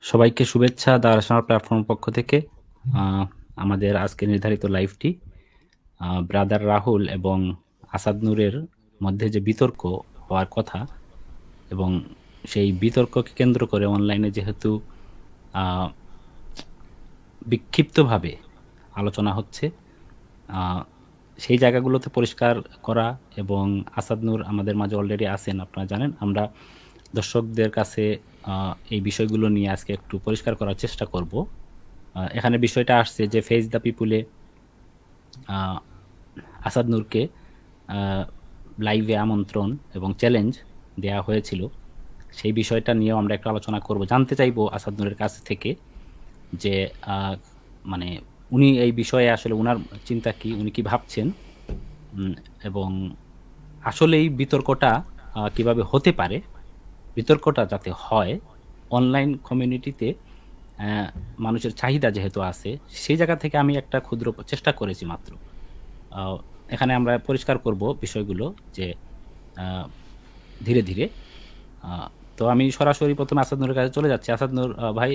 সবাইকে শুভেচ্ছা দারাসার প্ল্যাটফর্ম পক্ষ থেকে। আমাদের আজকে নির্ধারিত লাইভটি ব্রাদার রাহুল এবং আসাদ নূরের মধ্যে যে বিতর্ক হওয়ার কথা এবং সেই বিতর্ককে কেন্দ্র করে অনলাইনে যেহেতু বিক্ষিপ্তভাবে আলোচনা হচ্ছে, সেই জায়গাগুলোতে পরিষ্কার করা এবং আসাদ নূর আমাদের মাঝে অলরেডি আছেন, আপনারা জানেন। আমরা দর্শকদের কাছে এই বিষয়গুলো নিয়ে আজকে একটু পরিষ্কার করার চেষ্টা করব। এখানে বিষয়টা আসছে যে ফেস দ্য পিপুলে আসাদ নূরকে লাইভে আমন্ত্রণ এবং চ্যালেঞ্জ দেয়া হয়েছিল। সেই বিষয়টা নিয়েও আমরা একটু আলোচনা করব। জানতে চাইবো আসাদ নূরের কাছ থেকে যে মানে উনি এই বিষয়ে আসলে উনার চিন্তা কি, উনি কি ভাবছেন, এবং আসলে এই বিতর্কটা কিভাবে হতে পারে, বিতর্কটা যাতে হয় অনলাইন কমিউনিটিতে মানুষের চাহিদা যেহেতু আছে, সেই জায়গা থেকে আমি একটা ক্ষুদ্র চেষ্টা করেছি মাত্র। এখানে আমরা পরিষ্কার করব বিষয়গুলো যে ধীরে ধীরে। তো আমি সরাসরি প্রথমে আসাদ নূরের কাছে চলে যাচ্ছি। আসাদ নূর ভাই,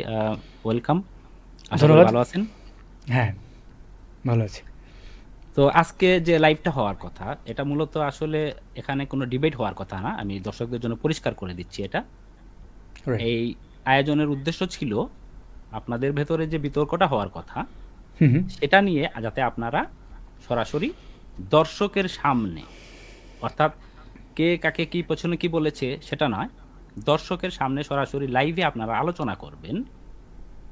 ওয়েলকাম। আশা করি ভালো আছেন। হ্যাঁ, ভালো আছি। তো আজকে যে লাইভটা হওয়ার কথা, এটা মূলত আসলে এখানে কোনো ডিবেট হওয়ার কথা না। আমি দর্শকদের জন্য পরিষ্কার করে দিচ্ছি এটা। এই আয়োজনের উদ্দেশ্য ছিল আপনাদের ভেতরে যে বিতর্কটা হওয়ার কথা সেটা নিয়ে যাতে আপনারা সরাসরি দর্শকের সামনে, অর্থাৎ কে কাকে কি পছন্দ কি বলেছে সেটা নয়, দর্শকের সামনে সরাসরি লাইভে আপনারা আলোচনা করবেন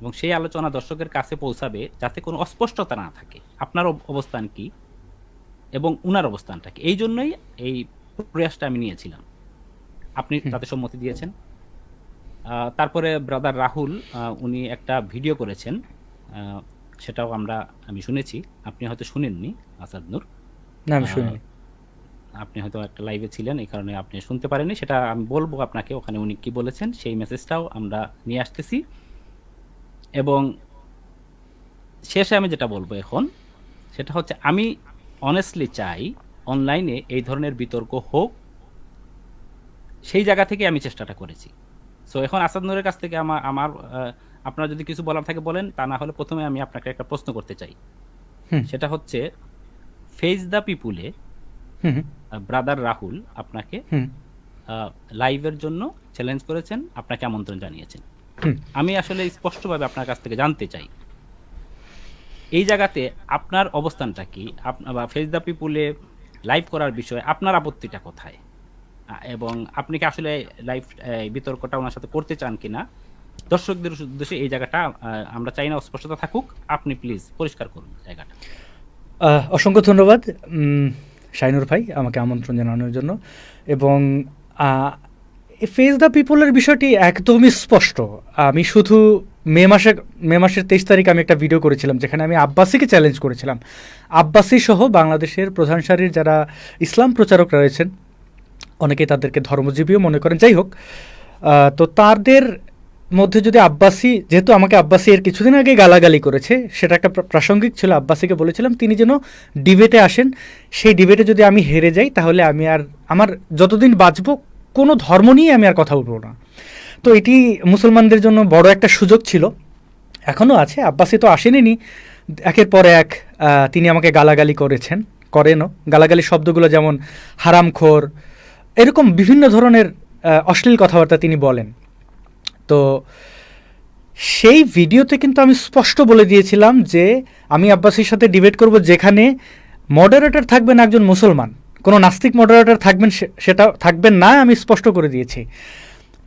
এবং সেই আলোচনা দর্শকের কাছে পৌঁছাবে যাতে কোনো অস্পষ্টতা না থাকে। আপনার অবস্থান কি এবং উনার অবস্থানটা কি, এই জন্যই এই প্রয়াসটা আমি নিয়েছিলাম। আপনি তাতে সম্মতি দিয়েছেন। তারপরে ব্রাদার রাহুল উনি একটা ভিডিও করেছেন, সেটাও আমি শুনেছি। আপনি হয়তো শুনেননি আসাদ নূর। না, আমি শুনিনি। আপনি হয়তো একটা লাইভে ছিলেন, এই কারণে আপনি শুনতে পারেননি। সেটা আমি বলবো আপনাকে, ওখানে উনি কি বলেছেন সেই মেসেজটাও আমরা নিয়ে আসতেছি। এবং শেষে আমি যেটা বলবো এখন, সেটা হচ্ছে আমি অনেস্টলি চাই অনলাইনে এই ধরনের বিতর্ক হোক, সেই জায়গা থেকে আমি চেষ্টাটা করেছি। সো এখন আসাদ নূরের কাছ থেকে আমার আপনার যদি কিছু বলার থাকে বলেন, তা না হলে প্রথমে আমি আপনাকে একটা প্রশ্ন করতে চাই। সেটা হচ্ছে ফেস দ্য পিপুলে ব্রাদার রাহুল আপনাকে লাইভের জন্য চ্যালেঞ্জ করেছেন, আপনাকে আমন্ত্রণ জানিয়েছেন। আমি আসলে স্পষ্টভাবে আপনার কাছ থেকে জানতে চাই এই জায়গাতে আপনার অবস্থানটা কি, বা ফেস দ্য পিপুলে লাইভ করার বিষয়ে আপনার আপত্তিটা কোথায়, এবং আপনি কি আসলে লাইভ বিতর্কটা ওনার সাথে করতে চান কিনা। দর্শকদের উদ্দেশ্যে এই জায়গাটা আমরা চাই না অস্পষ্টতা থাকুক, আপনি প্লিজ পরিষ্কার করুন জায়গাটা। অসংখ্য ধন্যবাদ শাইনুর ভাই আমাকে আমন্ত্রণ জানানোর জন্য। এবং ফেস দ্য পিপলের বিষয়টি একদমই স্পষ্ট। আমি শুধু মে মাসের 23 তারিখ আমি একটা ভিডিও করেছিলাম যেখানে আমি আব্বাসিকে চ্যালেঞ্জ করেছিলাম। আব্বাসি সহ বাংলাদেশের প্রধান সারির যারা ইসলাম প্রচারক রয়েছেন, অনেকেই তাদেরকে ধর্মজীবীও মনে করেন, যাই হোক, তো তাদের মধ্যে যদি আব্বাসি, যেহেতু আমাকে আব্বাসি এর কিছুদিন আগে গালাগালি করেছে, সেটা একটা প্রাসঙ্গিক ছিল। আব্বাসিকে বলেছিলাম তিনি যেন ডিবেটে আসেন, সেই ডিবেটে যদি আমি হেরে যাই তাহলে আমি আর আমার যতদিন বাঁচব কোনো ধর্ম নিয়ে আমি আর কথা বলবো না। তো এটি মুসলমানদের জন্য বড় একটা সুযোগ ছিল, এখনও আছে। আব্বাসি তো আসেনি, একের পর এক তিনি আমাকে গালাগালি করেনও। গালাগালি শব্দগুলো যেমন হারামখোর, এরকম বিভিন্ন ধরনের অশ্লীল কথাবার্তা তিনি বলেন। তো সেই ভিডিওতে কিন্তু আমি স্পষ্ট বলে দিয়েছিলাম যে আমি আব্বাসির সাথে ডিবেট করব যেখানে মডারেটর থাকবেন একজন মুসলমান, কোনো নাস্তিক মডারেটর সেটা থাকবেন না, আমি স্পষ্ট করে দিয়েছি।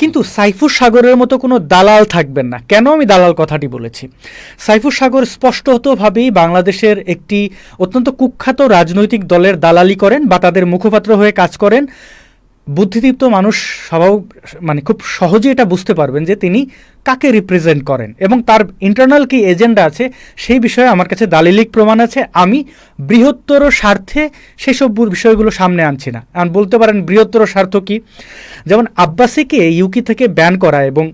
কিন্তু সাইফুর সাগরের মতো কোনো দালাল থাকবেন না। কেন আমি দালাল কথাটি বলেছি? সাইফুর সাগর স্পষ্টতভাবেই বাংলাদেশের একটি অত্যন্ত কুখ্যাত রাজনৈতিক দলের দালালি করেন বা তাদের মুখপাত্র হয়ে কাজ করেন। বুদ্ধিদীপ্ত মানুষ সবাই খুব সহজে এটা বুঝতে পারবেন যে তিনি কাকে রিপ্রেজেন্ট করেন এবং তার ইন্টারনাল কি এজেন্ডা আছে সেই বিষয়ে আমার কাছে দালিলিক প্রমাণ আছে। আমি বৃহত্তর স্বার্থে সেসব বিষয়গুলো সামনে আনছি না। এখন বলতে পারেন বৃহত্তর স্বার্থ কি? যেমন আব্বাসিকে ইউকে থেকে ব্যান করা এবং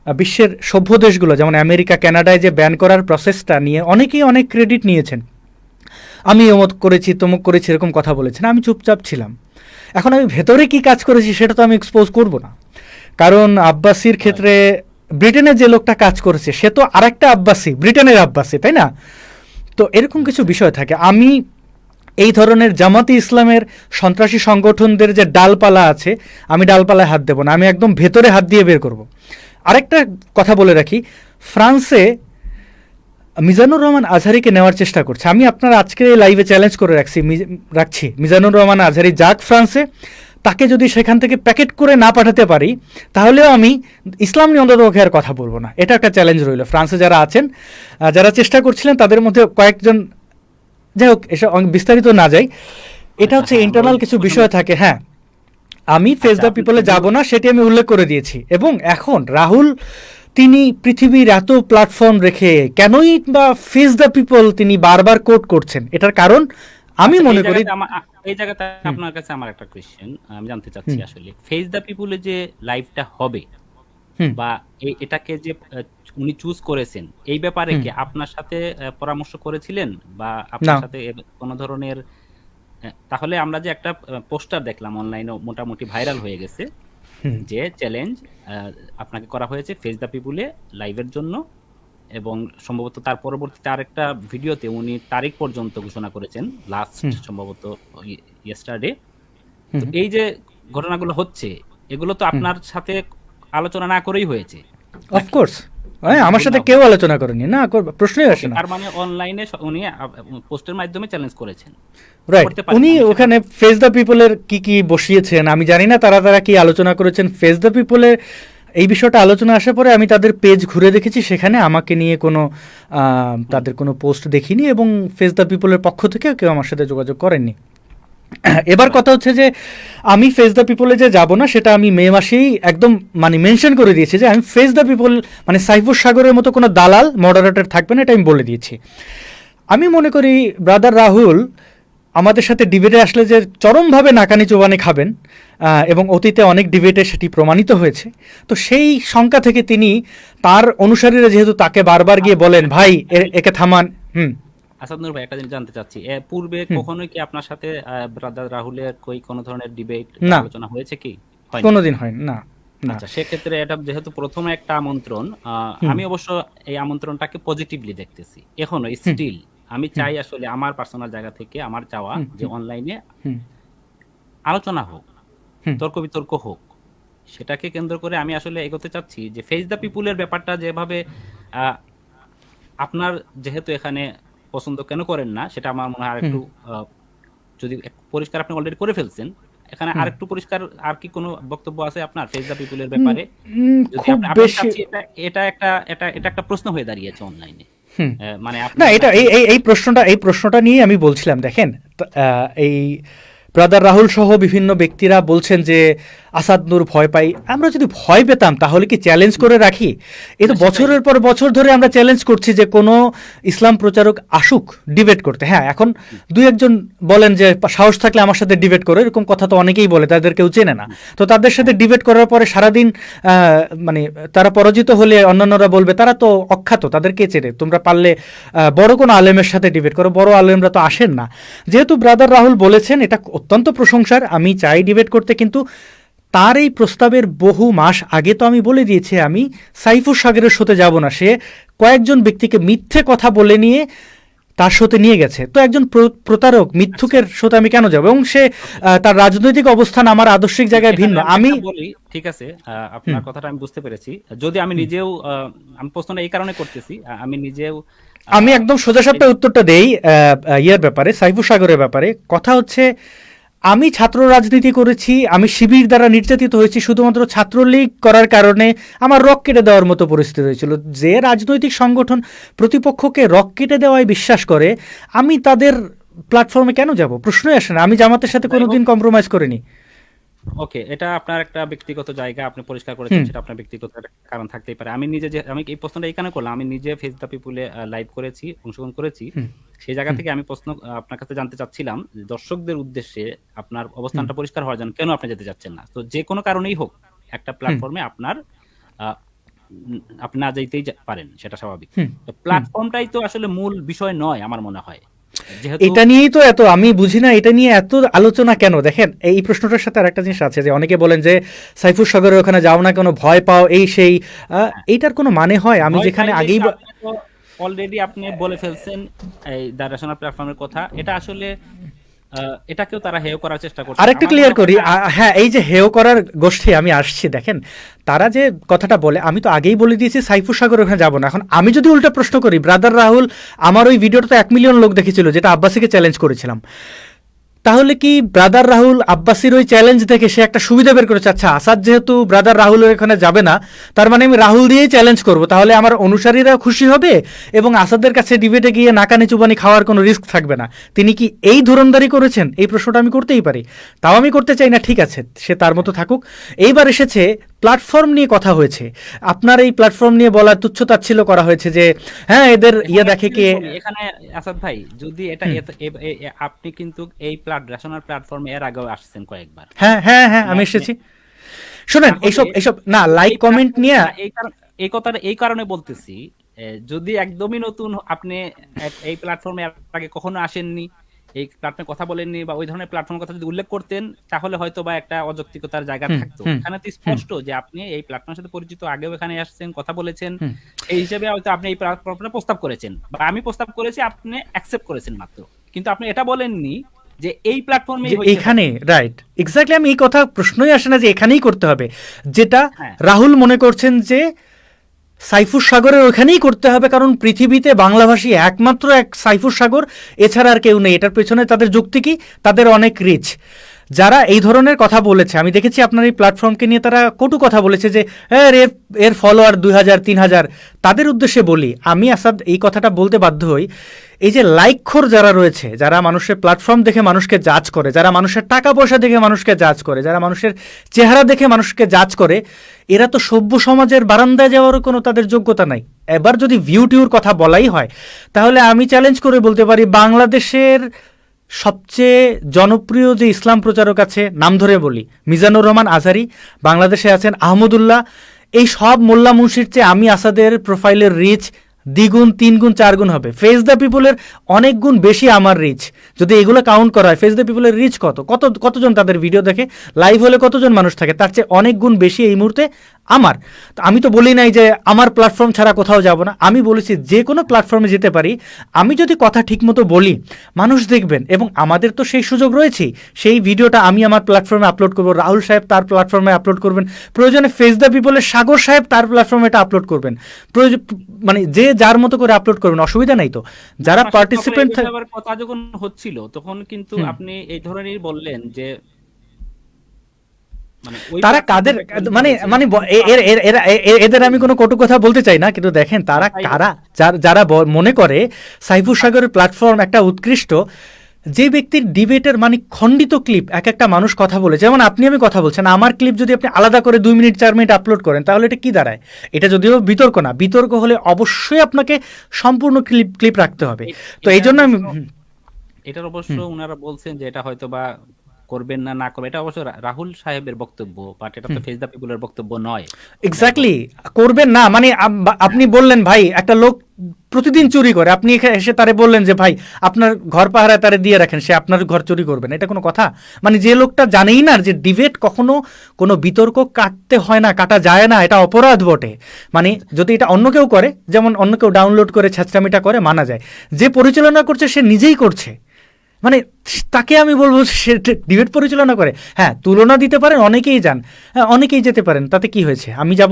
বিশ্বের সভ্য দেশগুলো যেমন আমেরিকা, কানাডায় যে ব্যান করার প্রসেসটা নিয়ে অনেকেই অনেক ক্রেডিট নিয়েছেন। আমি অমত করেছি, তমুক করেছি, এরকম কথা বলেছেন, আমি চুপচাপ ছিলাম। এখন আমি ভেতরে কি কাজ করেছি সেটা তো আমি এক্সপোজ করব না, কারণ আব্বাসির ক্ষেত্রে ব্রিটেনে যে লোকটা কাজ করেছে সে তো আরেকটা আব্বাসী, ব্রিটেনের আব্বাসী, তাই না? তো এরকম কিছু বিষয় থাকে। আমি এই ধরনের জামাতে ইসলামের সন্ত্রাসী সংগঠনদের যে ডালপালা আছে, আমি ডালপালায় হাত দেব না, আমি একদম ভেতরে হাত দিয়ে বের করব। আরেকটা কথা বলে রাখি, ফ্রান্সে মিজানুর রহমান আজহারিকে নেওয়ার চেষ্টা করছে। আমি আপনার আজকে লাইভে চ্যালেঞ্জ করে রাখছি মিজানুর রহমান আজহারি যাক ফ্রান্সে, তাকে যদি সেখান থেকে প্যাকেট করে না পাঠাতে পারি তাহলেও আমি ইসলাম নিয়ে অন্ততপক্ষে আর কথা বলবো না। এটা একটা চ্যালেঞ্জ রইল। ফ্রান্সে যারা আছেন, যারা চেষ্টা করছিলেন, তাদের মধ্যে কয়েকজন, যাই হোক এসব বিস্তারিত না যাই, এটা হচ্ছে ইন্টারনাল কিছু বিষয় থাকে। হ্যাঁ, আমি ফেস দ্য পিপলে যাব না, সেটি আমি উল্লেখ করে দিয়েছি। এবং এখন রাহুল তিনি পৃথিবীর এত প্ল্যাটফর্ম রেখে কেনই বা ফেস দ্য পিপল তিনি বারবার কোট করছেন, এটার কারণ আমি মনে করি এই জায়গাতে আপনার কাছে আমার একটা কোশ্চেন আমি জানতে চাচ্ছি, আসলে ফেস দ্য পিপলে যে লাইভটা হবে বা এটাকে যে উনি চুজ করেছেন, এই ব্যাপারে কি আপনার সাথে পরামর্শ করেছিলেন বা আপনার সাথে কোনো ধরনের? তাহলে আমরা যে একটা পোস্টার দেখলাম অনলাইনে মোটামুটি ভাইরাল হয়ে গেছে, যে চ্যালেঞ্জ আপনাকে করা হয়েছে ফেস দ্য পিপলে লাইভের জন্য, এবং সম্ভবত তার পরবর্তীতে আরেকটা ভিডিওতে উনি তারিখ পর্যন্ত ঘোষণা করেছেন, লাস্ট সম্ভবত ইয়েস্টারডে। তো এই যে ঘটনাগুলো হচ্ছে, এগুলো তো আপনার সাথে আলোচনা না করেই হয়েছে। অফকোর্স আমার সাথে কেউ আলোচনা করেনি, না প্রশ্নই আসে না। তার মানে অনলাইনে উনি পোস্টের মাধ্যমে চ্যালেঞ্জ করেছেন, রাইট? উনি ওখানে ফেস দ্য পিপলের কি কি বসিয়েছেন আমি জানি না, তারা কি আলোচনা করেছেন ফেস দ্য পিপলের এই বিষয়টা আলোচনা আসার পরে আমি তাদের পেজ ঘুরে দেখেছি, সেখানে আমাকে নিয়ে কোনো তাদের কোনো পোস্ট দেখিনি, এবং ফেস দ্য পিপলের পক্ষ থেকে কেউ আমার সাথে যোগাযোগ করেননি। এবার কথা হচ্ছে যে আমি ফেস দ্য পিপলে যে যাব না, সেটা আমি মে মাসেই একদম মানে মেনশন করে দিয়েছি যে আমি ফেস দ্য পিপল মানে সাইফুর সাগরের মতো কোনো দালাল মডারেটর থাকবে না, এটা আমি বলে দিয়েছি। আমি মনে করি ব্রাদার রাহুল আমাদের সাথে ডিবেটে আসলে যে চরমভাবে নাকানি চোবানি খাবেন, এবং অতীতে অনেক ডিবেটে সেটি প্রমাণিত হয়েছে। তো সেই শঙ্কা থেকে তিনি তার অনুসারীরা যেহেতু তাকে বারবার গিয়ে বলেন ভাই একে থামান। আসাদ নূর ভাই, একটা জিনিস জানতে চাচ্ছি, পূর্বে কখনোই কি আপনার সাথে ব্রাদার রাহুলের কোনো ধরনের ডিবেট আলোচনা হয়েছে কি? কোনোদিন হয় না। আচ্ছা, সেক্ষেত্রে এটা যেহেতু প্রথমে একটা আমন্ত্রণ, আমি অবশ্য এই আমন্ত্রণটাকে পজিটিভলি দেখতেছি এখনো স্টিল। আমি চাই আসলে আমার পার্সোনাল জায়গা থেকে আমার চাওয়া যে অনলাইনে আলোচনা হোক, তর্ক বিতর্ক হোক, সেটাকে কেন্দ্র করে আমি আসলে এগোতে চাচ্ছি। যে ফেস দ্য পিপুলের ব্যাপারটা যেভাবে আপনার যেহেতু এখানে পছন্দ কেন করেন না, সেটা আমার মনে হয় আরেকটু যদি পরিষ্কার আপনি অলরেডি করে ফেলছেন, এখানে আরেকটু পরিষ্কার আর কি কোনো বক্তব্য আছে আপনার ফেস দ্য পিপুলের ব্যাপারে? এটা একটা প্রশ্ন হয়ে দাঁড়িয়েছে অনলাইনে। মানে না, এটা এই প্রশ্নটা নিয়ে আমি বলছিলাম। দেখেন, এই ব্রাদার রাহুল সহ বিভিন্ন ব্যক্তিরা বলছেন যে আসাদ নূর ভয় পাই। আমরা যদি ভয় পেতাম তাহলে কি চ্যালেঞ্জ করে রাখি? এই তো বছরের পর বছর ধরে আমরা চ্যালেঞ্জ করছি যে কোনো ইসলাম প্রচারক আসুক ডিবেট করতে। হ্যাঁ, এখন দুই একজন বলেন যে সাহস থাকলে আমার সাথে ডিবেট করো, এরকম কথা তো অনেকেই বলে, তাদের কেউ চেনে না। তো তাদের সাথে ডিবেট করার পরে সারাদিন মানে তারা পরাজিত হলে অন্যান্যরা বলবে তারা তো অখ্যাত, তাদেরকে চেনে, তোমরা পারলে বড় কোনো আলেমের সাথে ডিবেট করো। বড় আলেমরা তো আসেন না। যেহেতু ব্রাদার রাহুল বলেছেন, এটা অত্যন্ত প্রশংসার, আমি চাই ডিবেট করতে, কিন্তু তার এই প্রস্তাবের বহু মাস আগে তো আমি বলে দিয়েছি আমি সাইফুর সাগরের শোতে যাব না। সে কয়েকজন ব্যক্তিকে মিথ্যে কথা বলে নিয়ে তার শোতে নিয়ে গেছে। তো একজন প্রতারক মিথ্যুকের শোতে আমি কেন যাব? এবং সে তার রাজনৈতিক অবস্থান আমার আদর্শিক জায়গায় ভিন্ন। আমি বলি, ঠিক আছে, আপনার কথাটা আমি বুঝতে পেরেছি। যদি আমি নিজেও আমি প্রশ্নটা এই কারণে করতেছি, আমি একদম সোজাসাপটা উত্তরটা দেই ইয়ের ব্যাপারে, সাইফুর সাগরের ব্যাপারে। কথা হচ্ছে আমি ছাত্র রাজনীতি করেছি, আমি শিবির দ্বারা নির্যাতিত হয়েছি, শুধুমাত্র ছাত্রলীগ করার কারণে আমার রক কেটে দেওয়ার মতো পরিস্থিতি হয়েছিল। যে রাজনৈতিক সংগঠন প্রতিপক্ষকে রক কেটে দেওয়ায় বিশ্বাস করে, আমি তাদের প্ল্যাটফর্মে কেন যাব? প্রশ্নই আসে না। আমি জামাতের সাথে কোনোদিন কম্প্রোমাইজ করিনি। ওকে, এটা আপনার একটা ব্যক্তিগত জায়গা, আপনি পরিষ্কার করেছেন, সেটা আপনার ব্যক্তিগত কারণ থাকতেই পারে। আমি এই প্রশ্নটা এইখানে করলাম, আমি নিজে ফেস দ্য পিপুলে লাইভ করেছি, অংশগ্রহণ করেছি। সেই জায়গা থেকে আমি প্রশ্ন আপনার কাছে জানতে চাচ্ছিলাম, দর্শকদের উদ্দেশ্যে আপনার অবস্থানটা পরিষ্কার হওয়ার জন্য কেন আপনি যেতে চাচ্ছেন না। তো যে কোনো কারণেই হোক, একটা প্ল্যাটফর্মে আপনি না যেতেই পারেন, সেটা স্বাভাবিক। তো প্ল্যাটফর্মটাই তো আসলে মূল বিষয় নয় আমার মনে হয়। যেহেতু এটা নিয়েই তো এত আমি বুঝি না, এটা নিয়ে এত আলোচনা কেন? দেখেন এই প্রশ্নটার সাথে আরেকটা জিনিস আছে যে অনেকে বলেন যে সাইফুর সাগরের ওখানে যাও না কেন, ভয় পাও, এই সেই। এইটার কোনো মানে হয়? আমি ভয় যেখানে পাইলেই আগেই তো আপনি তো অলরেডি আপনি বলে ফেলছেন এই দ্য রেশনাল প্ল্যাটফর্মের কথা। এটা আসলে এটাকেও তারা হেয় করার চেষ্টা করছে। আরেকটু আমার ক্লিয়ার মনে হয় করি, না। হ্যাঁ, এই যে হেয় করার গোষ্ঠী আমি আসছি, দেখেন তারা যে কথাটা বলে, আমি তো আগেই বলে দিয়েছি সাইফুর সাগর ওখানে যাবো না। এখন আমি যদি উল্টা প্রশ্ন করি, ব্রাদার রাহুল, আমার ওই ভিডিওটা তো 1 মিলিয়ন লোক দেখেছিল, যেটা আব্বাসিকে চ্যালেঞ্জ করেছিলাম, তাহলে কি ব্রাদার রাহুল আব্বাসির ওই চ্যালেঞ্জ থেকে সে একটা সুবিধা বের করেছে? আচ্ছা, আসাদ যেহেতু ব্রাদার রাহুলের এখানে যাবে না, তার মানে আমি রাহুল দিয়েই চ্যালেঞ্জ করব, তাহলে আমার অনুসারীরা খুশি হবে এবং আসাদের কাছে ডিবেটে গিয়ে নাকানি চুবানি খাওয়ার কোনো রিস্ক থাকবে না। তিনি কি এই ধরনদারি করেছেন? এই প্রশ্নটা আমি করতেই পারি, তাও আমি করতে চাই না, ঠিক আছে, সে তার মতো থাকুক। এইবার এসেছে প্ল্যাটফর্ম নিয়ে কথা হয়েছে, আপনার এই প্ল্যাটফর্ম নিয়ে বলার তুচ্ছতাচ্ছিল্য করা হয়েছে যে হ্যাঁ এদের ইয়ে এখানে দেখে actually কে। বলি, এখানে আসাদ ভাই যদি এটা আপনি কিন্তু এই রেশনাল প্ল্যাটফর্মে এর আগেও আসছেন কয়েকবার। হ্যাঁ হ্যাঁ হ্যাঁ, এখানে আমি আপনি এসেছি। শোনেন, তাহলে এইসব এইসব না, লাইক এই কমেন্ট প্ল্যাটফর্ম নিয়ে। না, এই কথাটা এই কারণে বলতেছি, যদি একদমই নতুন আপনি এই প্ল্যাটফর্মে এর আগে কখনো আসেননি, এই প্ল্যাটফর্মে কথা বলেননি বা ওই ধরনের প্ল্যাটফর্মের কথা যদি উল্লেখ করতেন, তাহলে হয়তো বা একটা অযৌক্তিকতার জায়গা হুম থাকতো। হুম এখানে তো হুম স্পষ্ট যে আপনি এই প্ল্যাটফর্মের সাথে পরিচিত, আগেও এখানে আসছেন, কথা বলেছেন, হুম। এই হিসেবে হয়তো আপনি এই প্ল্যাটফর্মে প্রস্তাব করেছেন বা আমি প্রস্তাব করেছি, আপনি অ্যাকসেপ্ট করেছেন মাত্র। কিন্তু আপনি এটা বলেননি যে এই প্ল্যাটফর্মেই যে হইতে এইখানে হবে। রাইট, এক্স্যাক্টলি, আমি এই কথা প্রশ্নই আসে না যে এখানেই করতে হবে, যেটা হ্যাঁ, রাহুল মনে করছেন যে সাইফুর সাগরের ওখানেই করতে হবে, কারণ পৃথিবীতে বাংলাভাষী একমাত্র এক সাইফুর সাগর, এছাড়া আর কেউ নেই। এটার পেছনে তাদের যুক্তি কি? তাদের অনেক রিচ। যারা এই ধরনের কথা বলেছে, আমি দেখেছি আপনার এই প্ল্যাটফর্মকে নিয়ে তারা কটু কথা বলেছে যে হ্যাঁ এর এর ফলোয়ার 2000 3000, তাদের উদ্দেশ্যে বলি, আমি আসাদ এই কথাটা বলতে বাধ্য হই, এই যে লাইকখোর যারা রয়েছে, যারা মানুষের প্ল্যাটফর্ম দেখে মানুষকে জাজ করে, যারা মানুষের টাকা পয়সা দেখে মানুষকে জাজ করে, যারা মানুষের চেহারা দেখে মানুষকে জাজ করে, এরা তো সভ্য সমাজের বারান্দায় যাওয়ারও কোনো তাদের যোগ্যতা নাই। এবার যদি ভিউ টিউর কথা বলাই হয়, তাহলে আমি চ্যালেঞ্জ করে বলতে পারি, বাংলাদেশের সবচেয়ে জনপ্রিয় যে ইসলাম প্রচারক আছে, নাম ধরে বলি, মিজানুর রহমান আজহারি, বাংলাদেশে আছেন আহমদুল্লাহ, এই সব মোল্লা মুন্সির চেয়ে আমি আসাদের প্রোফাইলের রিচ দ্বিগুণ, 3 গুণ, 4 গুণ হবে। ফেস দ্য পিপলের অনেক গুণ বেশি আমার রিচ। যদি এগুলো কাউন্ট করা হয়, ফেস দ্য পিপলের রিচ কত কত কতজন তাদের ভিডিও দেখে, লাইভ হলে কতজন মানুষ থাকে, তার চেয়ে অনেক গুণ বেশি এই মুহূর্তে আমার। তো আমি তো বলি নাই যে আমার প্ল্যাটফর্ম ছাড়া কোথাও যাব না, আমি বলেছি যে কোনো প্ল্যাটফর্মে যেতে পারি, আমি যদি কথা ঠিকমতো বলি মানুষ দেখবেন, এবং আমাদের তো সেই সুযোগ রয়েছে, সেই ভিডিওটা আমি আমার প্ল্যাটফর্মে আপলোড করবো, রাহুল সাহেব তার প্ল্যাটফর্মে আপলোড করবেন, প্রয়োজনে ফেস দ্য পিপলের সাগর সাহেব তার প্ল্যাটফর্মে এটা আপলোড করবেন, প্রয়োজন মানে যে যার মতো করে আপলোড করবেন, অসুবিধা নাই তো। যারা আপনার সাথে যখন এই পার্টিসিপেন্ট ব্যাপারে কথা যখন হচ্ছিল, তখন কিন্তু আপনি এই ধরনেরই বললেন যে মানে ওই তারা প্ল্যাটফর্ম কাদের, থেকে চ্যালেঞ্জ মানে করেছেন, মানে কিন্তু এদের আমি কোনো কটু কথা বলতে চাই না, কিন্তু দেখেন তারা তাই কারা, যারা মনে করে সাইফুর সাগরের প্ল্যাটফর্ম একটা উৎকৃষ্ট, যে ব্যক্তির ডিবেটের মানে খণ্ডিত ক্লিপ এক একটা মানুষ কথা বলে, যেমন আপনি আমি কথা বলছেন, আমার ক্লিপ যদি আপনি আলাদা করে 2 মিনিট 4 মিনিট আপলোড করেন, তাহলে এটা কি দাঁড়ায়? এটা যদিও বিতর্ক না, বিতর্ক হলে অবশ্যই আপনাকে সম্পূর্ণ ক্লিপ রাখতে হবে। তো এই জন্য আমি এটার অবশ্য উনারা বলছেন যে এটা হয়তো বা করবেন না, না করবে, এটা অবশ্য রাহুল সাহেবের বক্তব্য, বাট এটা তো ফেস দ্য পিপলের বক্তব্য নয়। এক্স্যাক্টলি করবেন না, মানে আপনি বললেন ভাই একটা লোক প্রতিদিন চুরি করে, আপনি এসে তারে বললেন যে ভাই আপনার ঘর পাহারায় তারে দিয়ে রাখেন, সে আপনার ঘর চুরি করবে না, এটা কোনো কথা? মানে যে লোকটা জানেই না যে ডিবেট কখনো কোনো বিতর্ক কাটতে হয় না, কাটা যায় না, এটা অপরাধ বটে। মানে যদি এটা অন্য কেউ করে, যেমন অন্য কেউ ডাউনলোড করে ছ্যাঁচড়ামিটা করে, মানা যায়। যে পরিচালনা করছে সে নিজেই করছে, মানে তাকে আমি বলবো সে ডিবেট পরিচালনা করে। হ্যাঁ, তুলনা দিতে পারেন, অনেকেই যান, হ্যাঁ অনেকেই যেতে পারেন, তাতে কি হয়েছে? আমি যাব,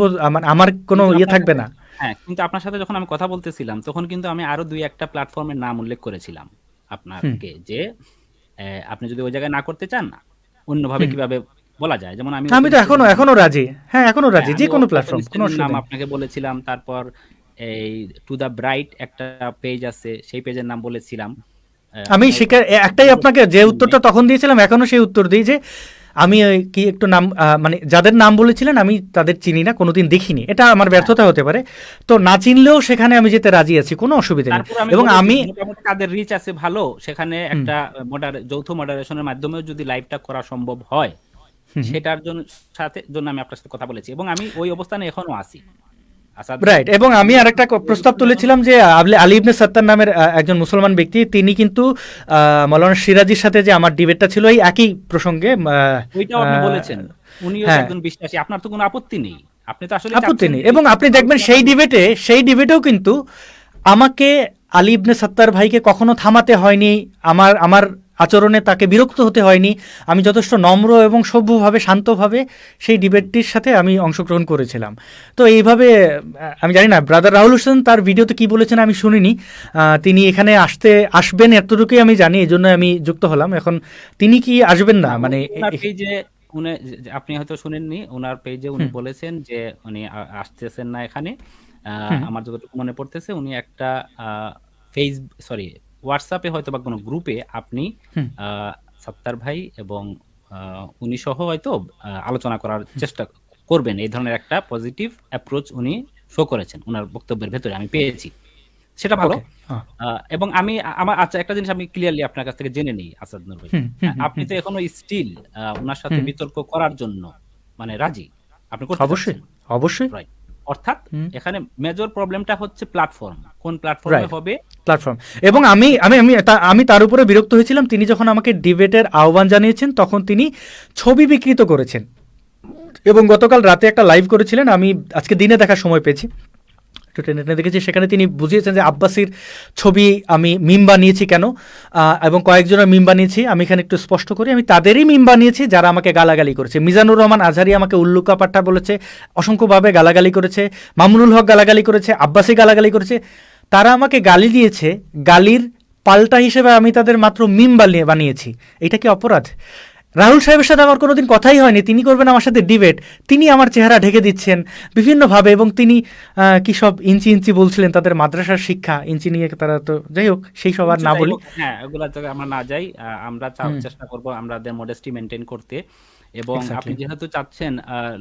আমার কোনো কিন্তু ইয়ে আপনার থাকবে সাথে না। হ্যাঁ, কিন্তু আপনার সাথে যখন আমি কথা বলতেছিলাম, তখন কিন্তু আমি আরো 2-1টা প্ল্যাটফর্মের নাম উল্লেখ করেছিলাম আপনাকে, যে আপনি যদি ওই জায়গায় না করতে চান, অন্যভাবে কিভাবে বলা যায়। যেমন আমি আমি ওপেন তো এখনো স্টেজের নাম, এখনো রাজি, হ্যাঁ এখনো রাজি, যে আমি কোনো ওপেন প্ল্যাটফর্ম, কোনো স্টেজের নাম অসুবিধা নেই। আপনাকে বলেছিলাম। তারপর এই টু দ্য ব্রাইট একটা পেজ আছে, সেই পেজের নাম বলেছিলাম। আমি আপনার শিকার একটাই আপনাকে যে উত্তরটা তখন দিয়েছিলাম, এখনো সেই উত্তর দিই যে আমি ওই কি একটু নাম মানে যাদের নাম বলেছিলেন আমি তাদের চিনি না, কোনোদিন দেখিনি, এটা আমার ব্যর্থতা হতে পারে। তো না চিনলেও সেখানে আমি যেতে রাজি আছি, কোনো অসুবিধা নেই। তারপর আমি এবং বলেছি আমি মোটামুটি তাদের রিচ আছে ভালো, সেখানে একটা যৌথ মডারেশনের মাধ্যমেও যদি লাইভটা করা সম্ভব হয়, সেটার জন্য আমি আপনার সাথে কথা বলেছি, এবং আমি ওই অবস্থানে এখনো আছি। আসাদ ভাই রাইট, এবং আমি আরেকটা প্রস্তাব তুলেছিলাম যে আলী ইবনে সাত্তার নামের একজন মুসলমান ব্যক্তি, তিনি কিন্তু মাওলানা সিরাজির সাথে যে আমার ডিবেটটা ছিল এই একই প্রসঙ্গে, ওইটাও আপনি বলেছেন, উনিও তো হ্যাঁ, একজন বিশ্বাসী, আপনার তো কোনো আপত্তি নেই, আপনি তো আসলে আপত্তি চাচ্ছেন নেই। যে এবং আপনি দেখবেন সেই ডিবেটেও কিন্তু আমাকে আলী ইবনে সাত্তার ভাইকে কখনো থামাতে হয়নি, আমার আমার আচরণে তাকে বিরক্ত হতে হয়নি। আমি যথেষ্ট নম্র এবং সভ্যভাবে শান্তভাবে সেই ডিবেটটির সাথে আমি অংশগ্রহণ করেছিলাম। তো এইভাবে আমি জানি না ব্রাদার রাহুল হোসেন তার ভিডিওতে কি বলেছেন আমি শুনিনি। তিনি এখানে আসবেন এতটুকুই আমি জানি, এই জন্য আমি যুক্ত হলাম। এখন তিনি কি আসবেন না, না, মানে ওনার পেজে উনি, আপনি হয়তো শুনেননি, ওনার পেজে উনি হুম, বলেছেন যে উনি আসতেছেন না এখানে। হুম, আমার যতটুকু মনে পড়তেছে উনি একটা ফেস সরি হোয়াটসঅ্যাপে হয়তো বা কোনো গ্রুপে আপনি হুম, সাত্তার ভাই এবং উনি সহ হয়তো আলোচনা করার চেষ্টা করবেন, এই ধরনের একটা পজিটিভ অ্যাপ্রোচ উনি শো করেছেন ওনার বক্তব্যের ভেতরে, আমি পেয়েছি, সেটা ভালো। ওকে, হ্যাঁ, এবং আমি আমার আচ্ছা একটা জিনিস আমি ক্লিয়ারলি আপনার কাছ থেকে জেনে নিই আসাদ নূর ভাই, হুম, হুম, হুম, আপনি হুম, তো এখনো স্টিল ওনার সাথে হুম, বিতর্ক করার জন্য মানে রাজি, আপনি করতে অবশ্যই, চাচ্ছেন, অবশ্যই, রাইট? অর্থাৎ হুম, এখানে মেজর প্রবলেমটা হচ্ছে প্ল্যাটফর্ম, কোন প্ল্যাটফর্মে রাইট, হবে। প্ল্যাটফর্ম। এবং আমি তার উপরে বিরক্ত হয়েছিলাম, তিনি যখন আমাকে ডিবেটের আহ্বান জানিয়েছেন তখন তিনি ছবি বিকৃত করেছেন। এবং গতকাল রাতে একটা লাইভ করেছিলেন, আমি আজকে দিনে দেখার সময় পেয়েছি, একটু টেনে টেনে দেখেছি, সেখানে তিনি বুঝিয়েছেন যে আব্বাসির ছবি আমি মিম বানিয়েছি কেন, এবং কয়েকজনের মিম বানিয়েছি। আমি এখানে একটু স্পষ্ট করি, আমি তাদেরই মিম বানিয়েছি যারা আমাকে গালাগালি করেছে। মিজানুর রহমান আজহারি আমাকে উল্লুকা পাট্টা বলেছে, অসংখ্যভাবে গালাগালি করেছে, মামুনুল হক গালাগালি করেছে, আব্বাসি গালাগালি করেছে। তারা আমাকে গালি দিয়েছে, গালির পাল্টা হিসেবে আমি তাদের মাত্র মিম বানিয়েছি। এটা কি অপরাধ? রাহুল সাহেবের সাথে আমার কোনোদিন কথাই হয়নি, তিনি করবেন আমার সাথে ডিবেট, তিনি আমার চেহারা ঢেকে দিচ্ছেন বিভিন্নভাবে। এবং তিনি কি সব ইঞ্চি ইঞ্চি বলছিলেন, তাদের মাদ্রাসার শিক্ষা ইঞ্চি নিয়ে, তারা তো যাই হোক সেই সব আর আচ্ছা, না যাই বলি। হোক, হ্যাঁ, ওগুলা থেকে আমরা না যাই, আমরা হুম, চেষ্টা করব আমাদের মডেস্টি মেনটেন করতে। এবং আপনি এক্স্যাক্টলি। যেহেতু চাচ্ছেন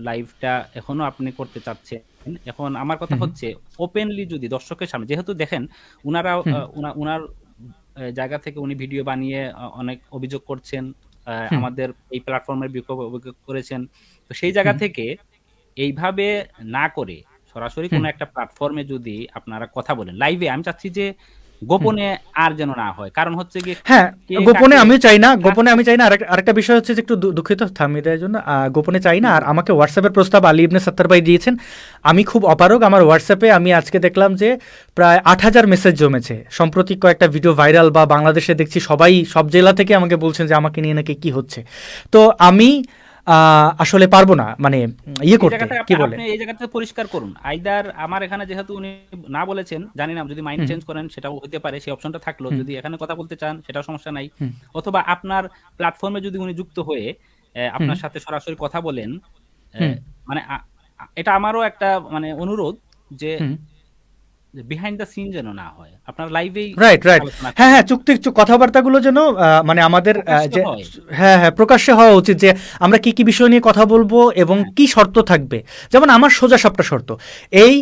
লাইভটা এখনো আপনি করতে চাচ্ছেন, এখন আমার কথা হুম, হচ্ছে ওপেনলি যদি দর্শকের সামনে, যেহেতু দেখেন উনারা হুম, উনার জায়গা থেকে উনি ভিডিও বানিয়ে অনেক অভিযোগ করছেন, হুম, আমাদের এই প্ল্যাটফর্মের বিক্ষোভ অভিযোগ করেছেন। তো সেই জায়গা হুম, থেকে এইভাবে না করে সরাসরি হুম, কোনো একটা প্ল্যাটফর্মে যদি আপনারা কথা বলেন লাইভে, আমি চাচ্ছি যে হুম। গোপনে আর যেন না হয়, কারণ হচ্ছে গিয়ে হ্যাঁ, কে গোপনে কাকে আমিও চাই না, ট্রাস্ট গোপনে আমি করছে। চাই না। আরেকটা বিষয় হচ্ছে যে একটু দুঃখিত থামিয়ে দেওয়ার জন্য, গোপনে চাই না। হুম, আর হুম, আমাকে হোয়াটসঅ্যাপের প্রস্তাব আলী ইবনে সাত্তার ভাই দিয়েছেন, আমি খুব অপারগ। আমার হোয়াটসঅ্যাপে আমি আজকে দেখলাম যে প্রায় 8,000 মেসেজ জমেছে। সম্প্রতি কয়েকটা ভিডিও ভাইরাল, বা বাংলাদেশে দেখছি সবাই সব জেলা থেকে আমাকে বলছেন যে আমাকে নিয়ে নাকি কি হচ্ছে। তো আমি আসলে পারবো না, মানে ইয়ে এই করতে, জায়গাটা কি আপনি বলে। আপনি এই জায়গাটা পরিষ্কার করুন, আইদার আমার এখানে যেহেতু উনি না বলেছেন, জানি না যদি মাইন্ড হুম, চেঞ্জ করেন সেটাও হতে পারে, সেই অপশনটা থাকলো, হুম, যদি এখানে কথা বলতে চান সেটাও সমস্যা নাই, হুম, অথবা আপনার প্ল্যাটফর্মে যদি উনি যুক্ত হয়ে হুম, আপনার সাথে সরাসরি কথা বলেন, হুম, মানে এটা আমারও একটা মানে অনুরোধ যে হুম। বিহাইন্ড দ্য সিন যেন না হয়, আপনার লাইভেই রাইট, রাইট। আলোচনা হ্যাঁ, করুন, হ্যাঁ, কথাবার্তাগুলো যেন মানে আমাদের প্রকাশ্যে যে, হয়। হ্যাঁ, হ্যাঁ, প্রকাশ্যে হওয়া উচিত যে আমরা কি বিষয় নিয়ে কথা বলবো এবং হ্যাঁ, কি শর্ত থাকবে। যেমন আমার সোজা সাপটা শর্ত। এই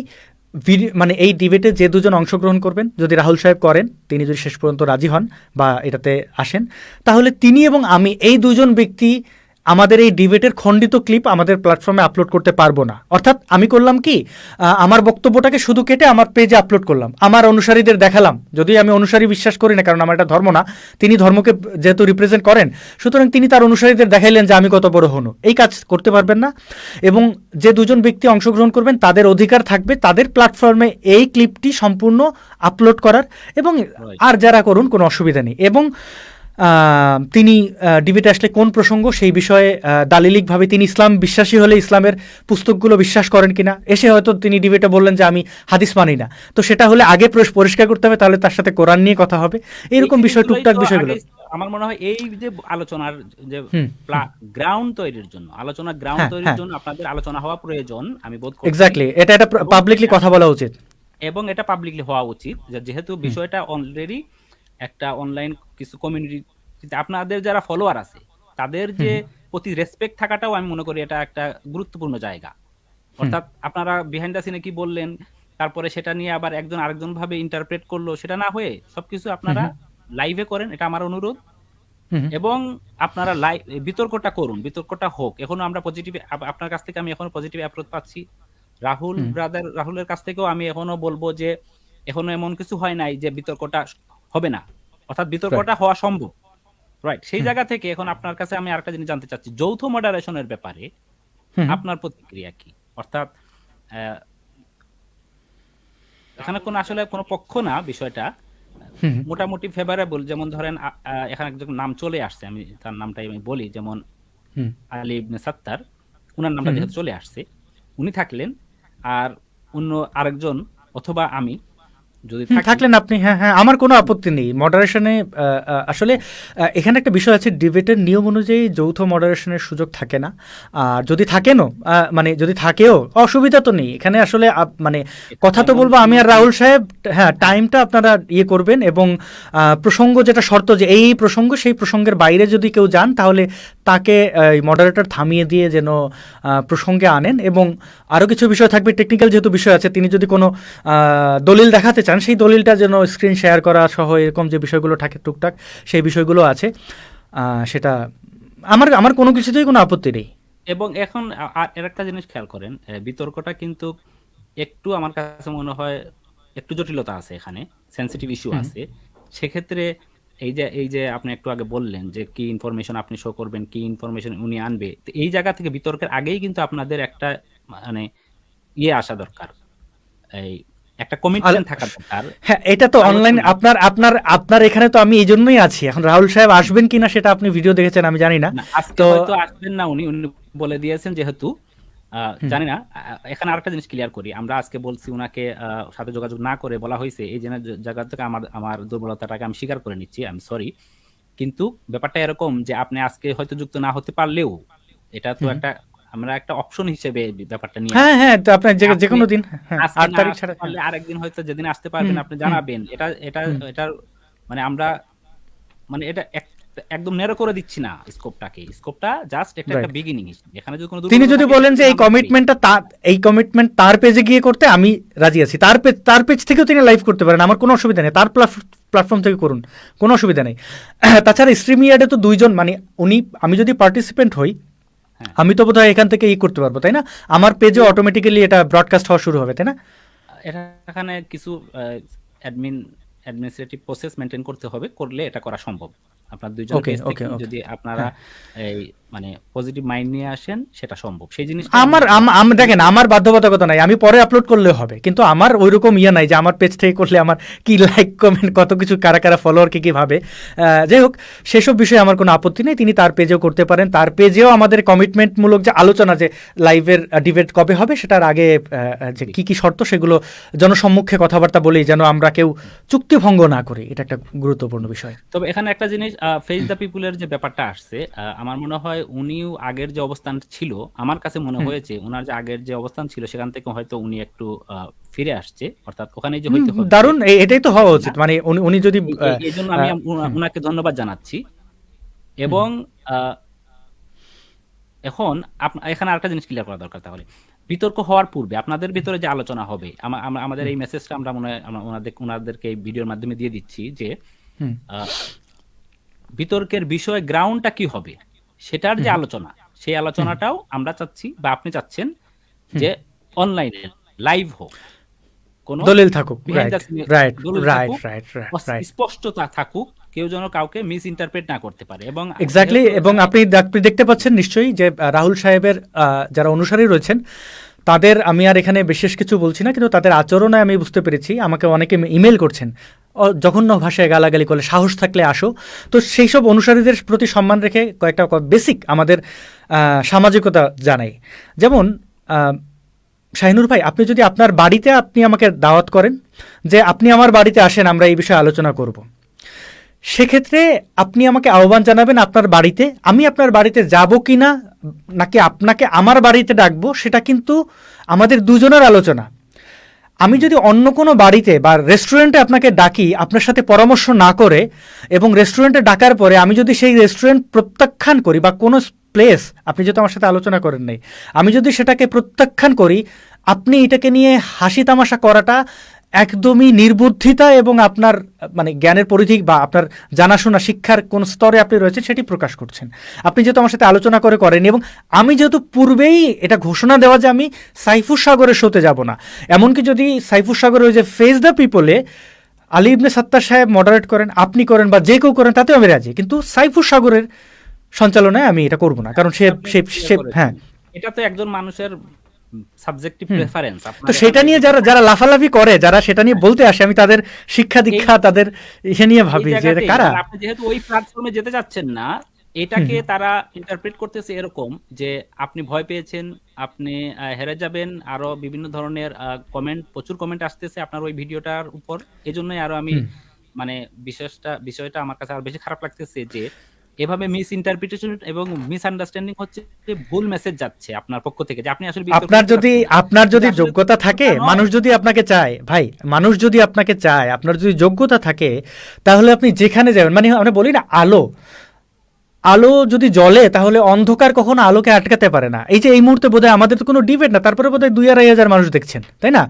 মানে এই ডিবেটে যে দুজন অংশগ্রহণ করবেন, যদি রাহুল সাহেব করেন, তিনি যদি শেষ পর্যন্ত রাজি হন বা এটাতে আসেন, তাহলে তিনি এবং আমি এই দুজন ব্যক্তি আমাদের এই ডিবেটের খণ্ডিত ক্লিপ আমাদের প্ল্যাটফর্মে আপলোড করতে পারবো না। অর্থাৎ আমি করলাম কি, আমার বক্তব্যটাকে শুধু কেটে আমার পেজে আপলোড করলাম, আমার অনুসারীদের দেখালাম, যদি আমি অনুসারী বিশ্বাস করি না, কারণ আমার এটা ধর্ম না। তিনি ধর্মকে যেহেতু রিপ্রেজেন্ট করেন, সুতরাং তিনি তার অনুসারীদের দেখাইলেন যে আমি কত বড় হনু। এই কাজ করতে পারবেন না। এবং যে দুজন ব্যক্তি অংশগ্রহণ করবেন তাদের অধিকার থাকবে তাদের প্ল্যাটফর্মে এই ক্লিপটি সম্পূর্ণ আপলোড করার, এবং right. আর যারা করুন কোনো অসুবিধা নেই। এবং তিনি ডিবেটে আসলে কোন প্রসঙ্গ সেই বিষয়ে দালিলিকভাবে তিনি ইসলাম বিশ্বাসী হলে ইসলামের পুস্তকগুলো বিশ্বাস করেন কিনা, এসে হয়তো তিনি ডিবেটে বললেন যে আমি হাদিস মানি না, তো সেটা হলে আগে পরিষ্কার করতে হবে, তাহলে তার সাথে কোরআন নিয়ে কথা হবে, এই এরকম বিষয়, জিনিসগুলোই টুকটাক তো বিষয়গুলো। আগে আমার মনে হয় এই যে আলোচনার যে হুম, হুম, গ্রাউন্ড তৈরির জন্য, আলোচনার গ্রাউন্ড হ্যাঁ, তৈরির হ্যাঁ, জন্য আপনাদের আলোচনা হওয়া প্রয়োজন, আমি বোধ করছি। এক্স্যাক্টলি, এটা এবং পাবলিকলি কথা বলা উচিত। এবং এটা পাবলিকলি হওয়া উচিত, যেহেতু হুম, বিষয়টা অলরেডি একটা অনলাইন কিছু কমিউনিটি, আপনাদের যারা ফলোয়ার আছে তাদের যে হুম, প্রতি রেসপেক্ট থাকাটাও আমি মনে করি এটা একটা গুরুত্বপূর্ণ জায়গা। হুম, অর্থাৎ আপনারা বিহাইন্ড দ্য সিনে কি বললেন, তারপরে সেটা নিয়ে আবার একজন আরেকজন ভাবে ইন্টারপ্রেট করলো, সেটা না হয়ে সবকিছু হুম, আপনারা লাইভে করেন, এটা আমার অনুরোধ। হুম, এবং আপনারা বিতর্কটা করুন, বিতর্কটা হোক। এখনো আমরা পজিটিভ, আপনার কাছ থেকে আমি এখনো পজিটিভ অ্যাপ্রোচ পাচ্ছি। রাহুলের কাছ থেকেও আমি এখনো বলবো যে এখনো এমন কিছু হয় নাই যে বিতর্কটা হবে না, অর্থাৎ বিতর্কটা হওয়া সম্ভব। রাইট, সেই জায়গা থেকে এখন আপনার কাছে আমি আরেকটা জিনিস জানতে চাচ্ছি, যৌথ মডারেশনের ব্যাপারে আপনার প্রতিক্রিয়া কি? অর্থাৎ আহ, এখানে কোনো আসলে কোনো পক্ষ না বিষয়টা, মোটামুটি ফেভারেবল। যেমন ধরেন এখানে একজন নাম চলে আসছে, আমি তার নামটাই আমি বলি, যেমন আলী ইবনে সাত্তার, উনার নামটা যেহেতু চলে আসছে, উনি থাকলেন, আর অন্য আরেকজন অথবা আমি যদি থাকলেন আপনি, হ্যাঁ হ্যাঁ, আমার কোনো আপত্তি নেই মডারেশনে। আসলে এখানে একটা বিষয় আছে, ডিবেটের নিয়ম অনুযায়ী যৌথ মডারেশনের সুযোগ থাকে না, আর যদি থাকেনও মানে যদি থাকেও অসুবিধা তো নেই এখানে আসলে। মানে কথা তো বলবো আমি আর রাহুল সাহেব, হ্যাঁ টাইমটা আপনারা ইয়ে করবেন, এবং প্রসঙ্গ যেটা শর্ত যে এই প্রসঙ্গ সেই প্রসঙ্গের বাইরে যদি কেউ যান তাহলে তাকে মডারেটর থামিয়ে দিয়ে যেন প্রসঙ্গে আনেন। এবং আরও কিছু বিষয় থাকবে, টেকনিক্যাল যেহেতু বিষয় আছে, তিনি যদি কোনো দলিল দেখাতে চান সেই দলিলটা যেন স্ক্রিন শেয়ার করা সহ এরকম যে বিষয়গুলো থাকে টুকটাক সেই বিষয়গুলো আছে, সেটা আমার আমার কোনো কিছুতেই কোনো আপত্তি নেই। এবং এখন এর একটা জিনিস খেয়াল করেন, বিতর্কটা কিন্তু একটু আমার কাছে মনে হয় একটু জটিলতা আছে, এখানে সেনসিটিভ ইস্যু আছে। সেক্ষেত্রে এই যে আপনি একটু আগে বললেন যে কি ইনফরমেশন আপনি শো করবেন, কি ইনফরমেশন উনি আনবে, তো এই জায়গা থেকে বিতর্কের আগেই কিন্তু আপনাদের একটা মানে ইয়ে আসা দরকার, এই একটা কমিটমেন্ট থাকা দরকার। হ্যাঁ, এটা তো অনলাইন আপনার আপনার আপনার এখানে তো আমি এই জন্যই আছি। এখন রাহুল সাহেব আসবেন কিনা সেটা আপনি ভিডিও দেখেছেন আমি জানি না, আজকে হয়তো আসবেন না, উনি বলে দিয়েছেন যেহেতু, জানি না। এখানে আরেকটা জিনিস ক্লিয়ার করি, আমরা আজকে বলছি উনাকে সাথে যোগাযোগ না করে বলা হয়েছে, এই জায়গা থেকে আমার দুর্বলতাটাকে আমি স্বীকার করে নিচ্ছি, আই এম সরি। কিন্তু ব্যাপারটা এরকম যে আপনি আজকে হয়তো যুক্ত না হতে পারলেও এটা তো একটা, আমরা একটা অপশন হিসেবে ব্যাপারটা নিয়ে, হ্যাঁ হ্যাঁ, তো আপনার যে কোনো দিন, হ্যাঁ 8 তারিখ ছাড়া আরেকদিন হয়তো যেদিন আসতে পারবেন আপনি জানাবেন। এটা এটা এটার মানে আমরা মানে এটা একদম নেরো করে দিচ্ছি না স্কোপটা জাস্ট একটা বিগিনিং। এখানে যদি কোনো তিনি যদি বলেন যে এই কমিটমেন্ট তার পেজে গিয়ে করতে, আমি রাজি আছি। তার পেজ থেকেও তিনি লাইভ করতে পারেন, আমার কোনো অসুবিধা নেই, তার প্ল্যাটফর্ম থেকে করুন, কোনো অসুবিধা নেই। তাছাড়া স্ট্রিম ইয়ার্ডে তো দুইজন, মানে আমি যদি পার্টিসিপেন্ট হই আমি তো বোধহয় এখান থেকে করতে পারবো, তাই না? আমার পেজে অটোমেটিক্যালি এটা ব্রডকাস্ট হওয়া শুরু হবে, তাই না? এখানে কিছু অ্যাডমিনিস্ট্রেটিভ প্রসেস মেনটেন করতে হবে, করলে এটা করা সম্ভব। আপনার দুইজন পেজ থেকে যদি আপনারা এই মানে পজিটিভ মাইন্ড নিয়ে আসেন সেটা সম্ভব। সেই জিনিসটা দেখেন, আমার বাধ্যবাধকতা নাই, আমি পরে আপলোড করলে হবে, কিন্তু আমার ওইরকম নাই যে আমার পেজ থেকে করলে আমার কি লাইক কমেন্ট কত কিছু কারা কারা ফলোয়ার কি ভাবে। যাই হোক, সেসব বিষয়ে আমার কোনো আপত্তি নেই, তিনি তার পেজেও করতে পারেন। তার পেজেও আমাদের কমিটমেন্টমূলক যে আলোচনা, যে লাইভের ডিবেট কবে হবে সেটার আগে যে কি কি শর্ত সেগুলো জনসম্মুখে কথাবার্তা বলি, যেন আমরা কেউ চুক্তিভঙ্গ না করি, এটা একটা গুরুত্বপূর্ণ বিষয়। তবে এখানে একটা জিনিস, ফেস দ্য পিপুলের যে ব্যাপারটা আসছে, আমার মনে হয় উনিও আগের যে অবস্থান ছিল, আমার কাছে মনে হয়েছে ওনার যে আগের যে অবস্থান ছিল সেখান থেকে হয়তো উনি একটু ফিরে আসছে, অর্থাৎ ওখানে যে হইতে হবে দারুণ, এটাই তো হওয়া উচিত। মানে উনি যদি, এই জন্য আমি ওনাকে ধন্যবাদ জানাচ্ছি। এবং এখন এখানে আরেকটা জিনিস ক্লিয়ার করা দরকার, তাহলে বিতর্ক হওয়ার পূর্বে আপনাদের ভিতরে যে আলোচনা হবে, আমাদের এই মেসেজটা আমরা মনে হয় ওনাদেরকে এই ভিডিওর মাধ্যমে দিয়ে দিচ্ছি যে বিতর্কের বিষয় গ্রাউন্ডটা কি হবে সেটার যে আলোচনা, সেই আলোচনাটাও আমরা চাচ্ছি বা আপনি চাচ্ছেন যে অনলাইনে লাইভ হোক, কোন দলিল থাকুক, স্পষ্টতা থাকুক, কেউ যেন কাউকে মিস ইন্টারপ্রেট না করতে পারে। এবং এক্স্যাক্টলি, এবং আপনি দেখতে পাচ্ছেন নিশ্চয়ই যে রাহুল সাহেবের যারা অনুসারী রয়েছেন তাদের, আমি আর এখানে বিশেষ কিছু বলছি না, কিন্তু তাদের আচরণে আমি বুঝতে পেরেছি, আমাকে অনেকে ইমেল করছেন জঘন্য ভাষায় গালাগালি করলে, সাহস থাকলে আসো। তো সেই সব অনুসারীদের প্রতি সম্মান রেখে কয়েকটা বেসিক আমাদের সামাজিকতা জানাই। যেমন শাহিনুর ভাই, আপনি যদি আপনার বাড়িতে আপনি আমাকে দাওয়াত করেন যে আপনি আমার বাড়িতে আসেন, আমরা এই বিষয়ে আলোচনা করব, সেক্ষেত্রে আপনি আমাকে আহ্বান জানাবেন আপনার বাড়িতে, আমি আপনার বাড়িতে যাব কি না, নাকি আপনাকে আমার বাড়িতে ডাকবো, সেটা কিন্তু আমাদের দুজনের আলোচনা। আমি যদি অন্য কোনো বাড়িতে বা রেস্টুরেন্টে আপনাকে ডাকি আপনার সাথে পরামর্শ না করে, এবং রেস্টুরেন্টে ডাকার পরে আমি যদি সেই রেস্টুরেন্ট প্রত্যাখ্যান করি, বা কোনো প্লেস আপনি যেহেতু আমার সাথে আলোচনা করেন নাই, আমি যদি সেটাকে প্রত্যাখ্যান করি, আপনি এটাকে নিয়ে হাসি তামাশা করাটা একদমই নির্বুদ্ধিতা এবং আপনার মানে জ্ঞানের পরিধি বা আপনার জানাশোনা শিক্ষার কোন স্তরে আপনি রয়েছেন সেটি প্রকাশ করছেন। আপনি যেহেতু আমার সাথে আলোচনা করে করেন, এবং আমি যেহেতু পূর্বেই এটা ঘোষণা দেওয়া যে আমি সাইফুর সাগরের শোতে যাব না, এমনকি যদি সাইফুর সাগর ওই যে ফেস দ্য পিপলে আলী ইবনে সাত্তার সাহেব মডারেট করেন, আপনি করেন বা যে কেউ করেন, তাতেও আমি রাজি, কিন্তু সাইফুর সাগরের সঞ্চালনায় আমি এটা করব না, কারণ সে আপনি সে ক্লিয়ার সে হ্যাঁ। করেছেন। এটা তো একজন মানুষের সাবজেক্টিভ হুম। প্রেফারেন্স। তো আপনার সেটা এখানে নিয়ে এটা যারা যারা লাফালাফি করে, যারা সেটা নিয়ে বলতে আসে, আমি তাদের শিক্ষা এই দীক্ষা তাদের ইয়ে নিয়ে এই ভাবি যে এটা জায়গাতেই কারা। মানে আপনি যেহেতু ওই প্ল্যাটফর্মে যেতে চাচ্ছেন না, হুম এটাকে তারা ইন্টারপ্রেট করতেছে এরকম যে আপনি ভয় পেয়েছেন, আপনি হেরে যাবেন, আরো বিভিন্ন ধরনের কমেন্ট, প্রচুর কমেন্ট আসতেছে আপনার ওই ভিডিওটার উপর। এজন্যই আরো আমি হুম। মানে বিষয়টা আমার কাছে আরো বেশি খারাপ লাগতেছে যে এভাবে মিস ইন্টারপ্রিটেশন এবং মিস আন্ডারস্ট্যান্ডিং হচ্ছে, যে ভুল মেসেজ যাচ্ছে আপনার পক্ষ থেকে যে আপনি আসলে বিতর্ক আপনার করতে যদি চাচ্ছেন না, আপনার কিন্তু যদি আসলে যোগ্যতা থাকে, তা নয়। মানুষ যদি আপনাকে চায় ভাই, মানুষ যদি আপনাকে চায়, আপনার যদি যোগ্যতা থাকে, তাহলে আপনি যেখানে যাবেন, মানে আমরা বলি না আলো, আলো যদি জ্বলে তাহলে অন্ধকার কখনো আলোকে আটকাতে পারে না। এই যে এই মুহূর্তে বোধহয় আমাদের তো কোনো ডিবেট না, তারপরে বোধহয় 2-2.5 হাজার মানুষ দেখছেন, তাই না?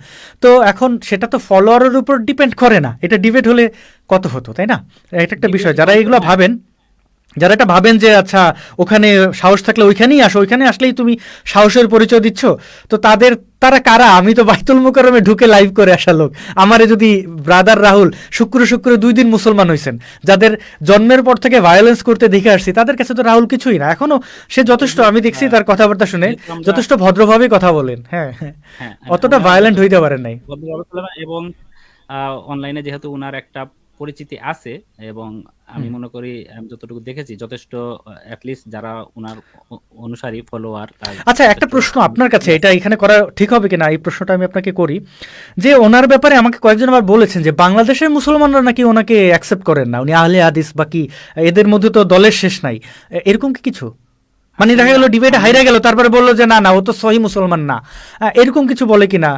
তো এখন সেটা তো ফলোয়ারের উপর ডিপেন্ড করে না, এটা ডিবেট হলে কত হতো, তাই না? এটা একটা বিষয়, যারা এগুলো ভাবেন, যারা এটা ভাবেন যে আচ্ছা ওখানে সাহস থাকলে ওইখানেই আসো, ওইখানে আসলেই তুমি সাহসের পরিচয় দিচ্ছ, তো তারা কারা? আমি তো বাইতুল মুকাররমে ঢুকে লাইভ করে আসা লোক। আমারে যদি ব্রাদার রাহুল শুক্র 2 দিন মুসলমান হয়েছেন, যাদের জন্মের পর থেকে ভায়োলেন্স করতে দেখে আসছি, তাদের কাছে তো রাহুল কিছুই না। এখনো সে যথেষ্ট, আমি দেখছি তার কথাবার্তা শুনে যেহেতু আমরা যথেষ্ট ভদ্রভাবেই কথা বলেন। হ্যাঁ হ্যাঁ, হ্যাঁ, অতটা আমরা ভায়োলেন্ট যথেষ্ট হইতে পারেন নাই। ভদ্রভাবে বললাম, এবং অনলাইনে যেহেতু উনার একটা পরিচিতি আছে, এবং আমি হুম। মনে করি আমি যতটুকু দেখেছি যথেষ্ট অ্যাটলিস্ট যারা উনার অনুসারী ফলোয়ার, তার আচ্ছা, একটা যথেষ্ট প্রশ্ন আপনার কাছে, অনুসারী এটা আছে। এখানে করা ঠিক হবে কিনা এই প্রশ্নটা আমি আপনাকে করি, যে ওনার ব্যাপারে আমাকে কয়েকজন আবার বলেছেন যে বাংলাদেশের মুসলমানরা নাকি ওনাকে অ্যাকসেপ্ট করেন না, উনি আহলে হাদিস বা কি, এদের মধ্যে তো দলের শেষ নাই, এরকম কি কিছু? মানে আসলে দেখা গেল ডিবেটে আমি হাইরা গেল, তারপরে বললো যে না না ও তো সহি মুসলমান না, এরকম কিছু বলে কিনা?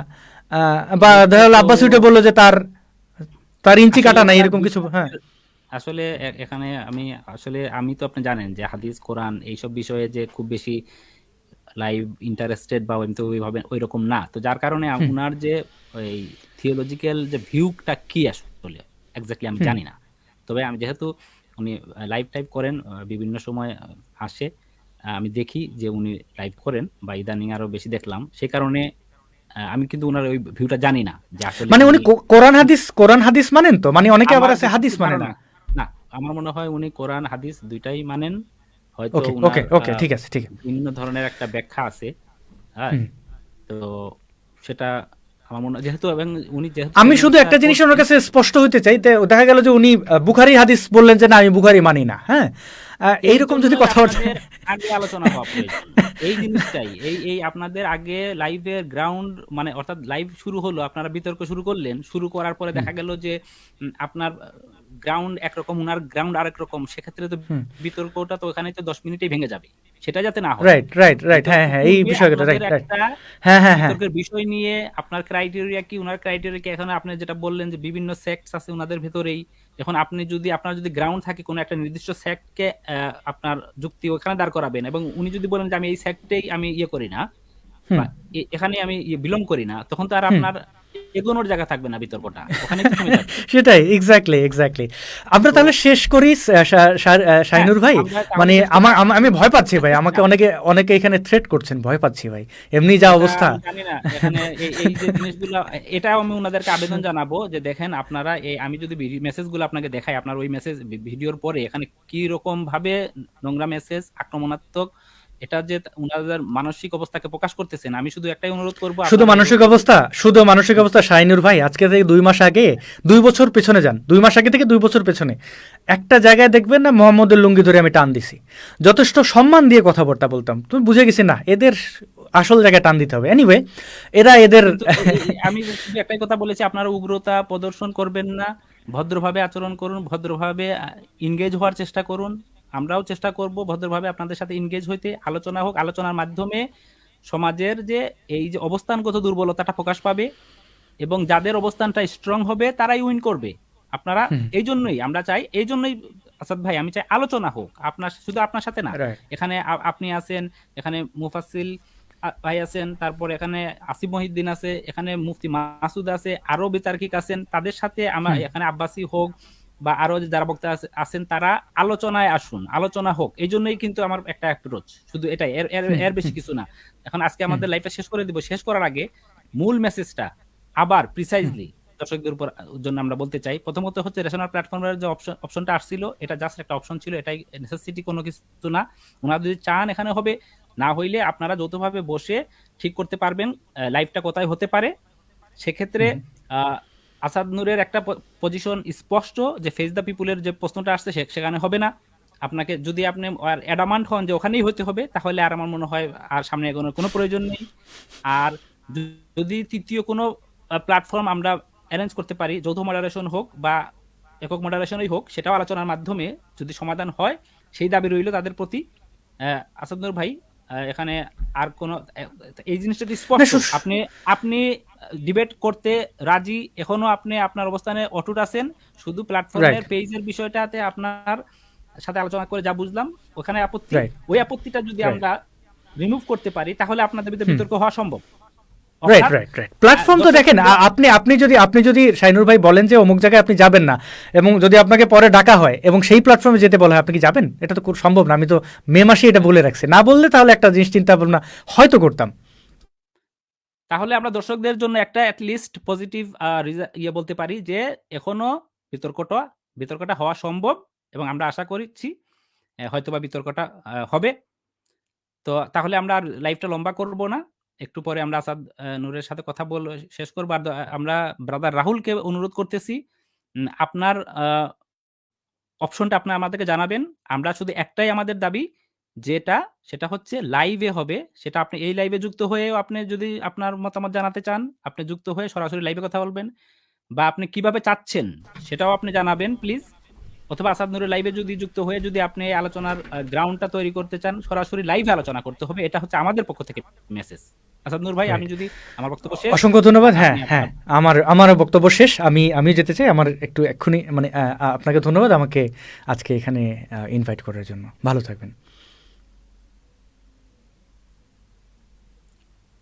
বা দেখা গেল যেহেতু আব্বাস উইটে বললো যে তার তার ইঞ্চি আসলে কাটা নাই, ওনার এরকম দুই কিছু। হ্যাঁ। ধরনের, আসলে এখানে আমি তো আপনি জানেন যে হাদিস কোরআন এইসব বিষয়ে যে খুব বেশি লাইভ ইন্টারেস্টেড বা এমনি ওইভাবে ওই রকম না, তো যার কারণে হুম উনার যে ওই থিওলজিক্যাল যে ভিউটা কি আসলে এক্স্যাক্টলি আমি হুম। জানি না। তবে আমি যেহেতু উনি লাইভ টাইপ করেন, বিভিন্ন সময় আসে, আমি দেখি যে উনি লাইভ করেন, বা ইদানিং আরো বেশি দেখলাম, সেই কারণে আমি কিন্তু উনার ওই ভিউটা জানি না যে আসলে মানে উনি উনি কোরআন হাদিস মানেন তো, মানে অনেকে আবার আমার আছে হাদিস যতটুকু মানে না। ধারণা, না, আমার মনে হয় উনি কোরআন হাদিস দুইটাই মানেন। হয়তো ওকে ওকে উনার ওকে, ঠিক আছে, ঠিক আছে। বিভিন্ন ধরনের একটা ব্যাখ্যা আছে। হ্যাঁ, হুম। তো সেটা আমার মনে হয়, যেহেতু এবং উনি যেহেতু আমি শুধু চ্যানেলটা একটা জিনিস ওনার করছেন। কাছে স্পষ্ট হইতে চাই, দেখা গেল যে উনি বুখারি হাদিস বললেন যে না আমি বুখারি মানি না, হ্যাঁ, এই এইরকম যদি জন্যই কথাবার্তা। আপনাদের আগে আলোচনা হওয়া প্রয়োজন। এই জিনিসটাই, এই আপনাদের আগে লাইভের গ্রাউন্ড, মানে অর্থাৎ লাইভ শুরু হলো, আপনারা বিতর্ক শুরু করলেন, শুরু করার পরে হুম দেখা গেল যে আপনার গ্রাউন্ড একরকম, উনার গ্রাউন্ড আরেক রকম, সেক্ষেত্রে তো হুম। বিতর্কটা তো ওখানে তো 10 মিনিটেই ভেঙে যাবে। সেটা যাতে না হয়, রাইট রাইট রাইট, হ্যাঁ বিতর্কের হ্যাঁ, এই পূর্বে বিষয়টা আপনাদের রাইট রাইট। একটা হ্যাঁ হ্যাঁ হ্যাঁ। বিতর্কের বিষয় নিয়ে আপনার ক্রাইটেরিয়া কি, উনার ক্রাইটেরিয়া কি, এখন আপনি যেটা বললেন যে বিভিন্ন সেক্টস আছে উনাদের ভেতরেই, এখন আপনার যদি গ্রাউন্ড থাকে কোনো একটা নির্দিষ্ট সেক্টকে আপনার যুক্তি ওখানে দাঁড় করাবেন, এবং উনি যদি বলেন যে আমি এই সেক্টরেই আমি ইয়ে করি না, বা হুম এখানে আমি বিলং করি না, তখন তো আর হুম। আপনার এগোনোর জায়গা থাকবে না, বিতর্কটা ওখানেই তো থেমে যাবে। সেটাই, এক্স্যাক্টলি এক্স্যাক্টলি। আমরা তো তাহলে শেষ করি হ্যাঁ, শাইনুর ভাই। আমরা মানে তাহলে শেষ করি। আমি ভয় পাচ্ছি ভাই, আমাকে না, অনেকে অনেকে এখানে থ্রেট করছেন, ভয় পাচ্ছি ভাই, এমনি যা এটা অবস্থা। আমি জানি না এখানে এই যে জিনিসগুলো, এটাও আমি ওনাদেরকে আবেদন জানাবো যে দেখেন আপনারা, আমি যদি মেসেজগুলো আপনাকে দেখাই, আপনার ওই মেসেজ ভিডিওর পরে এখানে কি রকম ভাবে নোংরা মেসেজ, আক্রমণাত্মক, এটা যে উনাদের মানসিক অবস্থাকে প্রকাশ করতেছেন, আমি শুধু একটাই অনুরোধ করবো, শুধু আপনারা মানসিক যত অবস্থা, শুধু মানসিক অবস্থা শাইনুর ভাই, আজকে থেকে 2 মাস আগে, 2 বছর পেছনে যান, 2 মাস আগে থেকে 2 বছর পেছনে, একটা জায়গায় দেখবেন না মোহাম্মদের লুঙ্গি ধরে আমি টান দিছি, যথেষ্ট সম্মান দিয়ে কথাবার্তা বলতাম, তুমি বুঝে গেছি না এদের আসল জায়গায় টান দিতে হবে। এনিওয়ে, এদের কিন্তু আমি শুধু একটাই কথা বলেছি, আপনারা উগ্রতা প্রদর্শন করবেন না, ভদ্রভাবে আচরণ করুন, ভদ্রভাবে ইনগেজ হওয়ার চেষ্টা করুন। আমরাও চেষ্টা করব ভদ্রভাবে আপনাদের সাথে ইনগেজ হইতে, আলোচনা হোক, আলোচনার মাধ্যমে সমাজের যে এই যে অবস্থানগত দুর্বলতাটা প্রকাশ পাবে, এবং যাদের অবস্থানটা স্ট্রং হবে তারাই উইন করবে। আপনারা, হুম, এই জন্যই আমরা চাই, এই জন্যই আসাদ ভাই আমি চাই আলোচনা হোক, শুধু আপনার সাথে না, রাইট। এখানে আপনি আছেন, এখানে মুফাসসিল ভাই আছেন, তারপর এখানে আসিফ মহিউদ্দিন আছে, এখানে মুফতি মাসুদ আছে, আরো বিতার্কিক আছেন, তাদের সাথে আমরা হুম এখানে আব্বাসী হোক বা আরো যারা বক্তা আছেন তারা আলোচনায় আসুন, আলোচনা হোক, এই জন্যই কিন্তু আমার একটা অ্যাপ্রোচ, শুধু এটাই, এর এর হুম এর বেশি হুম কিছু না। এখন আজকে হুম আমাদের লাইফটা শেষ করে দিব, শেষ করার আগে মূল মেসেজটা আবার হুম প্রিসাইজলি দর্শকদের উপর জন্য আমরা বলতে চাই। প্রথমত হচ্ছে রেশনাল প্ল্যাটফর্মের যে অপশনটা আসছিল, এটা জাস্ট একটা অপশন ছিল, এটাই নেসেসিটি কোনো কিছু না। ওনারা যদি চান এখানে হবে, না হইলে আপনারা যৌথভাবে বসে ঠিক করতে পারবেন লাইভটা কোথায় হতে পারে। সেক্ষেত্রে হুম আহ, আসাদ নূরের একটা পজিশন স্পষ্ট যে ফেস দ্য পিপুলের যে প্রশ্নটা আসছে সেখানে হবে না। আপনাকে যদি আপনি অ্যাডামান্ট হন যে ওখানেই হতে হবে, তাহলে আর আমার মনে হয় আর সামনে এগোনোর কোনো প্রয়োজন নেই। আর যদি তৃতীয় কোনো প্ল্যাটফর্ম আমরা অ্যারেঞ্জ করতে পারি, যৌথ মডারেশন হোক বা একক মডারেশনই হোক, সেটাও আলোচনার মাধ্যমে যদি সমাধান হয়, সেই দাবি রইল তাদের প্রতি। আসাদ নূর ভাই, এখানে আর কোনো এই জিনিসটা তো না স্পষ্ট, আপনি আপনি ডিবেট করতে রাজি, এখনো আপনি আপনার অবস্থানে অটুট আছেন। শুধু রাইট প্ল্যাটফর্মের পেজের বিষয়টাতে আপনার সাথে আলোচনা করে যা বুঝলাম ওখানে আপত্তি, রাইট ওই আপত্তিটা যদি রাইট আমরা রিমুভ করতে পারি, তাহলে আপনাদের ভিতরে হুম বিতর্ক হওয়া সম্ভব। রাইট অর্থাৎ রাইট রাইট প্ল্যাটফর্ম তো দেখেন, দর্শকদের আপনি যদি শাইনুর ভাই বলেন যে অমুক জায়গায় আপনি যাবেন না, এবং যদি আপনাকে পরে ডাকা হয় এবং সেই প্ল্যাটফর্মে যেতে বলা হয়, আপনি কি যাবেন? এটা তো সম্ভব না। আমি তো মে মাসে এটা বলে রাখছি, না বললে তাহলে একটা জিনিস চিন্তা ভাবনা হয়তো করতাম। তাহলে আমরা দর্শকদের জন্য একটা অ্যাটলিস্ট পজিটিভ ইয়ে বলতে পারি যে এখনো বিতর্কটা বিতর্কটা হওয়া সম্ভব, এবং আমরা আশা করছি হয়তোবা বিতর্কটা হবে। তো তাহলে আমরা আর লাইভটা লম্বা করব না। একটু পরে আমরা আসাদ নূরের সাথে কথা শেষ করব। আর আমরা ব্রাদার রাহুলকে অনুরোধ করতেছি, আপনার অপশনটা আপনি আমাদেরকে জানাবেন। আমরা শুধু একটাই আমাদের দাবি, যেটা সেটা হচ্ছে লাইভে হবে। সেটা আপনি এই লাইভে যুক্ত হয়েও আপনি যদি আপনার মতামত জানাতে চান, আপনি যুক্ত হয়ে সরাসরি লাইভে কথা বলবেন, বা আপনি কিভাবে চাচ্ছেন সেটাও আপনি জানাবেন প্লিজ। অথবা আসাদ নূরের লাইভে যদি যুক্ত হয়ে যদি আপনি এই আলোচনার গ্রাউন্ডটা তৈরি করতে চান, সরাসরি লাইভে আলোচনা করতে হবে। এটা হচ্ছে আমাদের পক্ষ থেকে মেসেজ। আসাদ নূর ভাই, আমি রাইট, যদি আমার বক্তব্য শেষ, অসংখ্য ধন্যবাদ। হ্যাঁ আপনি হ্যাঁ, আপনার আমারও বক্তব্য শেষ। আমি যেতে চাই। আমার একটু এক্ষুনি মানে আপনাকে ধন্যবাদ আমাকে আজকে এখানে ইনভাইট করার জন্য। ভালো থাকবেন।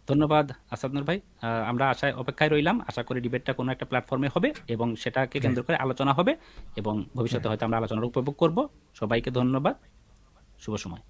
ধন্যবাদ আসাদ নূর ভাই। আমরা আশায় অপেক্ষায় রইলাম। আশা করি ডিবেটটা কোনো একটা প্ল্যাটফর্মে হবে এবং সেটাকে কেন্দ্র রাইট করে আলোচনা হবে, এবং ভবিষ্যতে রাইট। হয়তো আমরা আলোচনার উপভোগ করব। সবাইকে ধন্যবাদ। শুভ সময়।